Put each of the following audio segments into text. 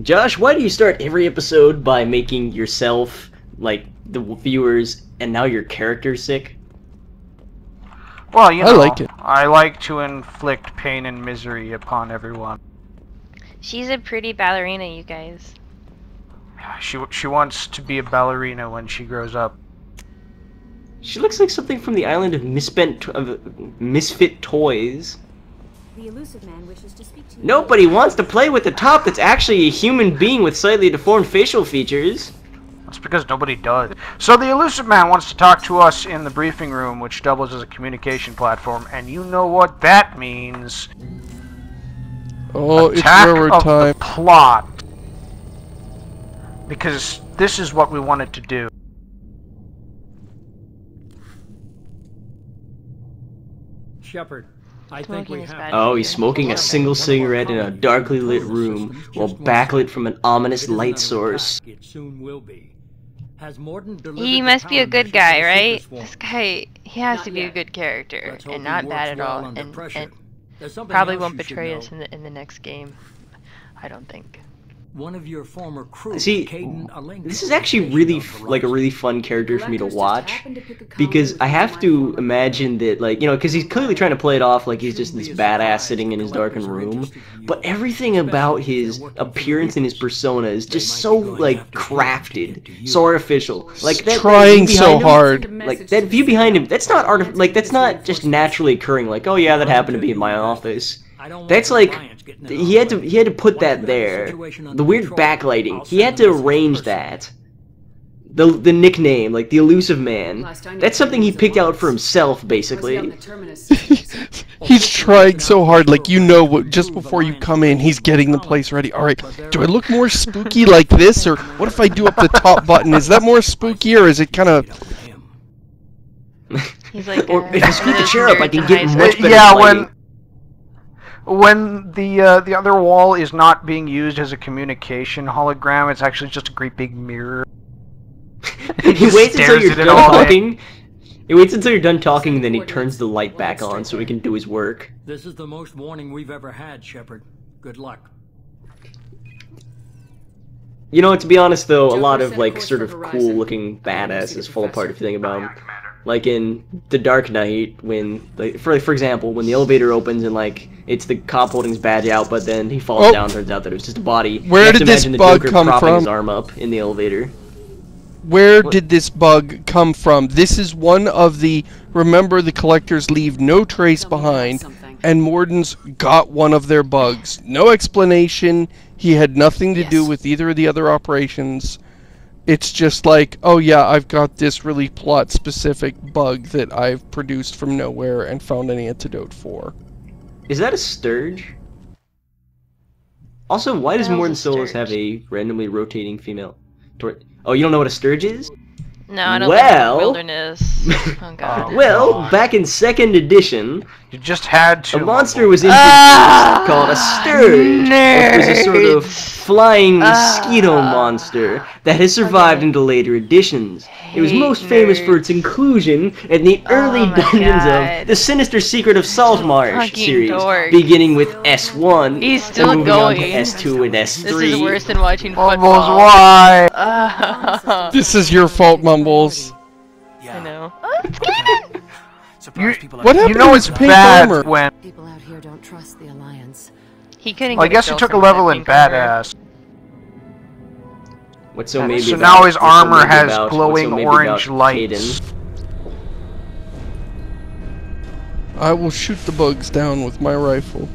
Josh, why do you start every episode by making yourself, like, the viewers, and now your character sick? Well, you know, I like it. I like to inflict pain and misery upon everyone. She's a pretty ballerina, you guys. She wants to be a ballerina when she grows up. She looks like something from the island of Misfit Toys. The elusive man wishes to speak to you. Nobody wants to play with a top that's actually a human being with slightly deformed facial features. That's because nobody does. So the elusive man wants to talk to us in the briefing room, which doubles as a communication platform, and you know what that means. Oh, Attack it's railroad of time. the plot. Because this is what we wanted to do. Shepard, I think we have... Oh, he's smoking a single cigarette in a darkly lit room, while backlit from an ominous light source. It soon will be. Has Morden He must be a good guy, right? This guy, he has to be a good character, and not bad at all, and probably won't betray us in the next game. I don't think. One of your former crew, See, this is actually really like a really fun character for me to watch, because I have to imagine that, like, you know, because he's clearly trying to play it off like he's just this badass sitting in his darkened room, but everything about his appearance and his persona is just so, like, crafted, so artificial. Like, that trying so hard. Like, that view behind him, that's not like, that's not just naturally occurring, like, oh yeah, that happened to be in my office. That's like, he had to put that there. The weird backlighting, he had to arrange that. The nickname, like the elusive man, that's something he picked out for himself, basically. He's trying so hard, like, you know, just before you come in, he's getting the place ready. Alright, do I look more spooky like this, or what if I do up the top button? Is that more spooky, or is it kind of... He's like, or if I scoot the chair up, I can get much better lighting. When the other wall is not being used as a communication hologram, it's actually just a great big mirror. He waits until you're done talking. He waits until you're done talking, and then he turns the light back on so he can do his work. This is the most warning we've ever had, Shepard. Good luck. You know, to be honest though, a lot of, like, sort of cool-looking badasses fall apart if you think about them. Like in The Dark Knight, when, like, for example, when the elevator opens and, like, it's the cop holding his badge out, but then he falls down, turns out that it was just a body. Where did this bug come from? His arm up in the elevator. Where did this bug come from? This is one of the, remember, the collectors leave no trace behind, and Morden's got one of their bugs. No explanation. He had nothing to do with either of the other operations. It's just like, oh yeah, I've got this really plot-specific bug that I've produced from nowhere and found an antidote for. Is that a Sturge? Also, why does Morden Solis have a randomly rotating female? Oh, you don't know what a Sturge is? No, I don't think Wilderness. Oh god. Well, back in 2nd edition, you just had to. A monster was introduced called a Sturge. It was a sort of flying mosquito monster that has survived into later editions. It was most famous for its inclusion in the early dungeons of The Sinister Secret of Saltmarsh series, beginning with S1, He's still and moving going. on to S2 and S3. This is worse than watching Mumbles, football. why? This is your fault, Mumbles. I know. What happened to his pink armor? When People out here don't trust the Alliance. He couldn't. Well, I guess he took a level in badass. What's so maybe so about, now his armor has about, glowing orange lights. Hayden? I will shoot the bugs down with my rifle.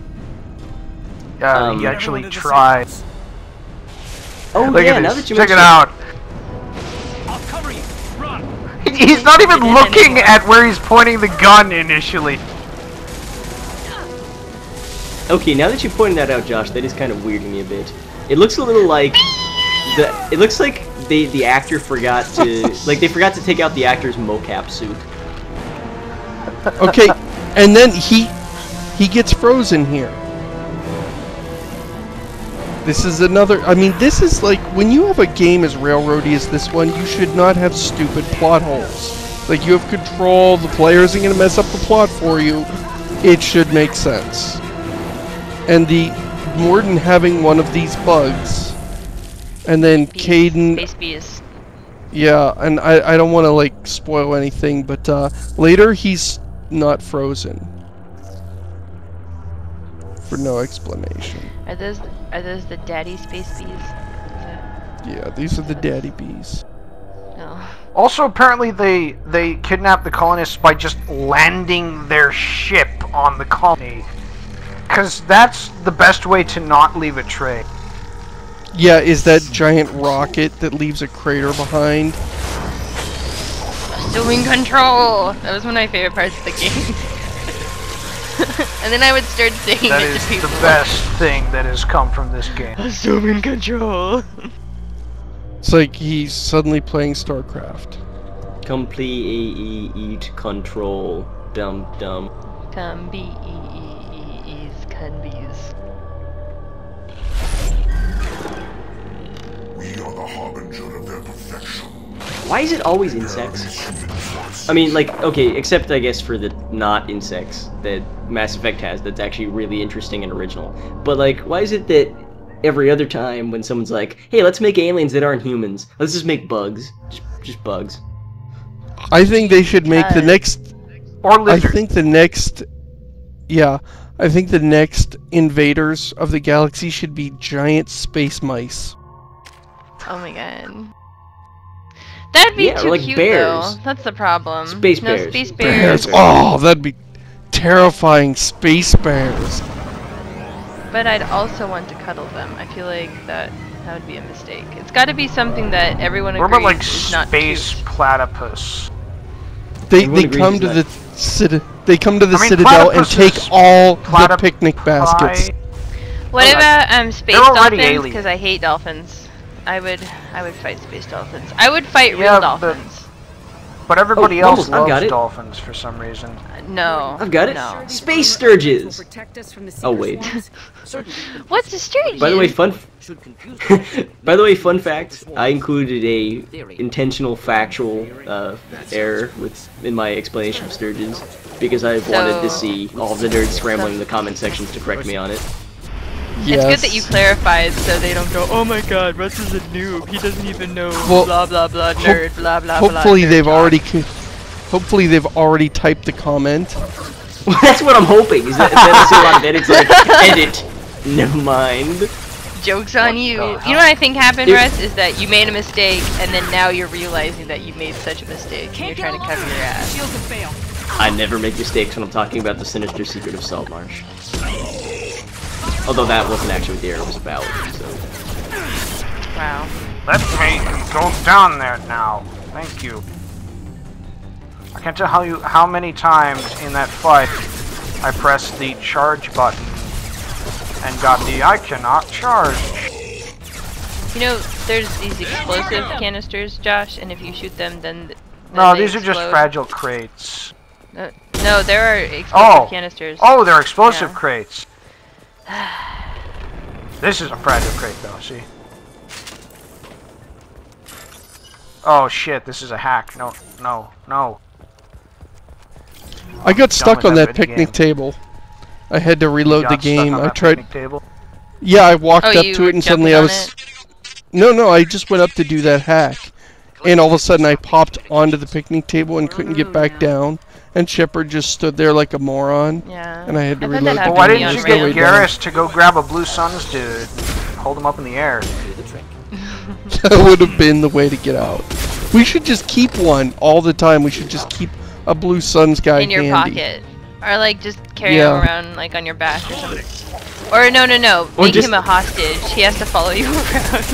He actually tried. Oh Look yeah, at now this. that you Check it mention out. I'll cover you. Run. He he's not even looking at where he's pointing the gun initially. Okay, now that you pointed that out, Josh, that is kind of weirding me a bit. It looks a little like it looks like the actor forgot to they forgot to take out the actor's mocap suit. Okay, and then he gets frozen here. This is another. I mean, this is like when you have a game as railroady as this one, you should not have stupid plot holes. Like, you have control. The player isn't going to mess up the plot for you. It should make sense. And the Morden having one of these bugs, and then Caden. Space bees. Yeah, and I don't want to like spoil anything, but later he's not frozen for no explanation. Are those the daddy space bees? Yeah, these are the daddy bees. No. Also, apparently they kidnapped the colonists by just landing their ship on the colony. Because that's the best way to not leave a trace. Yeah, is that giant rocket that leaves a crater behind? Assuming control! That was one of my favorite parts of the game. And then I would start saying That it is to people. the best thing that has come from this game. Assuming control. It's like he's suddenly playing StarCraft. Complete control. Dum dum. Come be can bees. We are the harbinger of their perfection. Why is it always insects? I mean, like, okay, except I guess for the not insects that Mass Effect has that's actually really interesting and original. But, like, why is it that every other time when someone's like, hey, let's make aliens that aren't humans, let's just make bugs. Just bugs. I think they should make the next... Or lizards. I think the next... Yeah, I think the next invaders of the galaxy should be giant space mice. Oh my god. That'd be too like cute bears. though. That's the problem. Space no, bears. Space bears. Oh, that'd be terrifying. Space bears. But I'd also want to cuddle them. I feel like that would be a mistake. It's got to be something that everyone agrees What about like is not space cute. platypus? They Everyone come agrees to it's the they come to the I mean, Citadel and platypuses- take all the platypi- picnic baskets. What about space They're already dolphins? aliens. Because I hate dolphins. I would fight space dolphins. I would fight Yeah, real but- dolphins. But everybody Oh, else almost, I've got loves it. dolphins for some reason. No. I've got it. No. Space sturges. Oh wait. What's a sturgeon? By the way, fun fact. I included a intentional factual error in my explanation of sturgeons because I wanted to see all of the nerds scrambling in the comment sections to correct me on it. It's good that you clarified so they don't go, oh my god, Russ is a noob, he doesn't even know blah blah blah nerd, blah blah blah. Hopefully nerd they've talk." already hopefully they've already typed the comment. Well, that's what I'm hoping. Is that I see a lot of edits like edit. Never mind. Joke's on you. You know what I think happened, Russ, is that you made a mistake and then now you're realizing that you made such a mistake and you're trying to cover your ass. I never make mistakes when I'm talking about the sinister secret of Saltmarsh. Although that wasn't actually what the error was about, so... Wow. Let me go down there now. Thank you. I can't tell how many times in that fight I pressed the charge button and got the I cannot charge. You know, there's these explosive canisters, Josh, and if you shoot them, then No, they these are just explode. fragile crates. No, there are explosive canisters. Oh, they're explosive Yeah. crates. This is a fragile crate though, see? Oh shit, this is a hack. No, no, no. I got stuck with on that that video picnic game. table. I had to reload the Got stuck game. on I that tried. picnic table. Yeah, I walked Oh, up you to were it and suddenly I jumping was. on No, I just went up to do that hack, and all of a sudden I popped onto the picnic table and couldn't get back down. And Shepard just stood there like a moron. Yeah. And I had to I thought reload that the Well, why happened game didn't to you me on get Random. Garrus to go grab a blue suns dude and hold him up in the air? That would have been the way to get out. We should just keep one all the time. We should just keep a Blue Suns guy in your handy. pocket. Or like just carry Yeah. him around like on your back or something. Or no. Or Make just- him a hostage. He has to follow you around.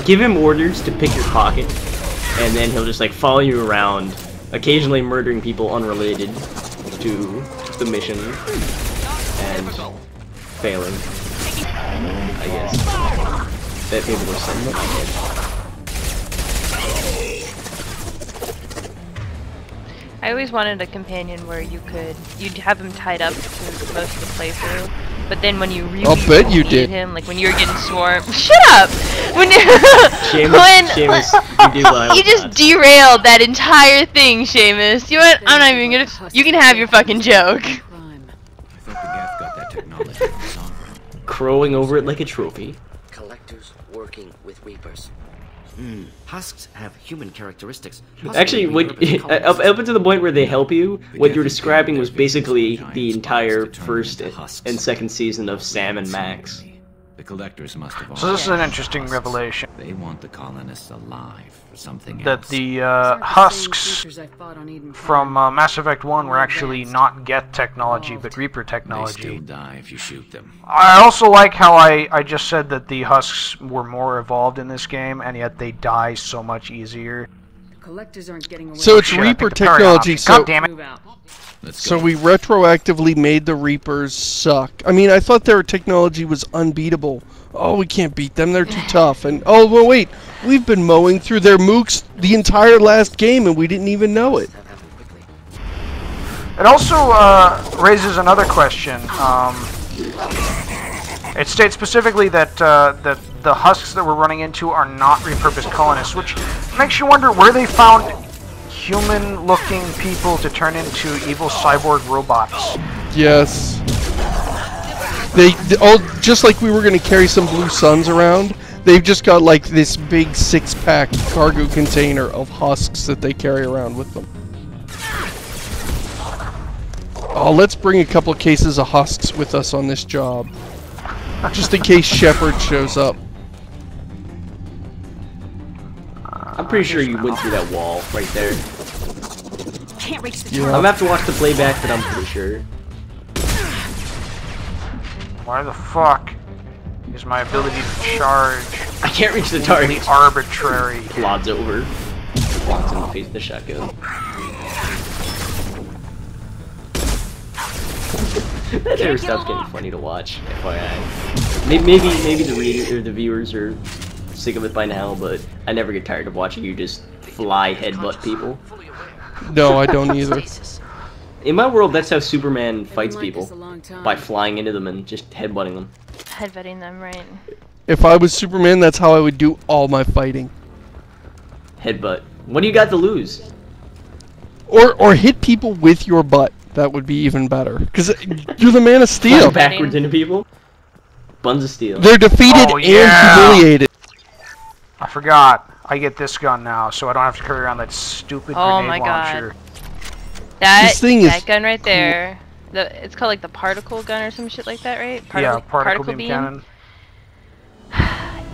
Give him orders to pick your pocket. and then he'll just like follow you around, occasionally murdering people unrelated to the mission, and failing, I guess. That people were saying. I always wanted a companion where you'd have him tied up for most of the playthrough, but then when you really I'll bet you needed did. him, like when you were getting swarmed, shut up! When Seamus, you do well. you just derailed that entire thing, Seamus. You know what? I'm not even gonna. You can have your fucking joke. Crime. I thought the Geth got that technology in the song. Crowing over it like a trophy. Collectors working with Reapers. Husks have human characteristics. Actually, up until the point where they help you, what you're describing was basically the entire first and second season of Sam and Max. The collectors must have. So this is an interesting revelation. They want the colonists alive for something That else. the husks from Mass Effect 1 were actually not Geth technology, but Reaper They technology. still die if you shoot them. I also like how I just said that the husks were more evolved in this game, and yet they die so much easier. Collectors aren't getting away. So it's Shit, I Reaper picked the parry technology. off. So God damn it. Move out. Let's So go. we retroactively made the Reapers suck. I mean, I thought their technology was unbeatable. Oh, we can't beat them, they're too tough. And oh, well, wait, we've been mowing through their mooks the entire last game and we didn't even know it. It also raises another question. It states specifically that that the husks that we're running into are not repurposed colonists, which makes you wonder where they found human-looking people to turn into evil cyborg robots. Yes. They just like we were going to carry some blue suns around, they've just got like this big 6-pack cargo container of husks that they carry around with them. Oh, let's bring a couple cases of husks with us on this job. Just in case Shepard shows up. I'm pretty sure you went through that wall right there. Can't reach the Yeah. I'm gonna have to watch the playback, but I'm pretty sure. Why the fuck is my ability to charge I can't reach the target. arbitrary? Plods over. Plods in the face of the shotgun. That sort of stuff's getting funny to watch, FYI. Maybe the reader or the viewers are sick of it by now, but I never get tired of watching you just fly headbutt people. No, I don't either. In my world, that's how Superman fights people. By flying into them and just headbutting them. Headbutting them, right? If I was Superman, that's how I would do all my fighting. Headbutt. What do you got to lose? Or hit people with your butt. That would be even better. Because you're the Man of Steel. Fly backwards into people? Buns of steel. They're defeated Oh, and yeah. humiliated. I forgot. I get this gun now, so I don't have to carry around that stupid Oh grenade my God. launcher. This thing That is gun right there. It's called like the particle gun or some shit like that, right? Yeah, particle beam cannon.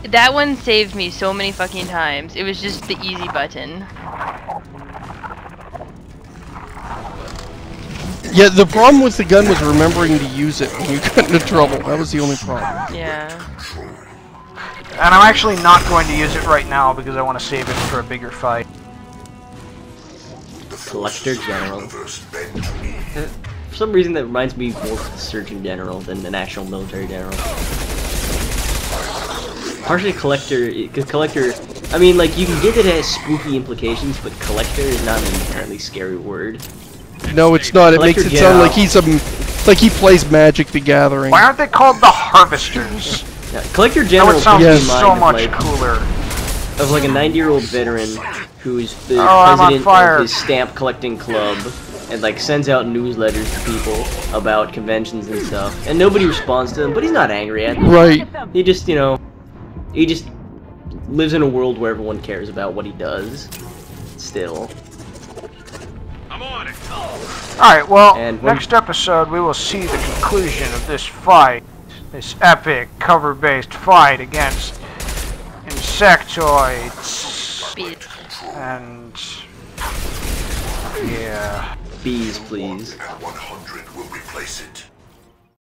That one saved me so many fucking times. It was just the easy button. Yeah, the problem with the gun was remembering to use it when you got into trouble. That was the only problem. Yeah. And I'm actually not going to use it right now because I want to save it for a bigger fight. Collector General. For some reason, that reminds me more of the Surgeon General than an actual military general. Partially Collector, because Collector, I mean, like, you can get it as spooky implications, but Collector is not an inherently scary word. No, it's not. It makes Collector it sound General. like he plays Magic the Gathering. Why aren't they called the Harvesters? Yeah, Collector That General would sound comes to so mind much of, like, cooler. of like a 90-year-old veteran who's the I'm on president fire. of his stamp collecting club and like sends out newsletters to people about conventions and stuff, and nobody responds to him, but he's not angry at them. Right. He just, you know, he just lives in a world where everyone cares about what he does. Still. Alright, well, And when- next episode we will see the conclusion of this fight. This epic cover-based fight against insectoids. Speed. And yeah. Bees, please. At 100 will replace it.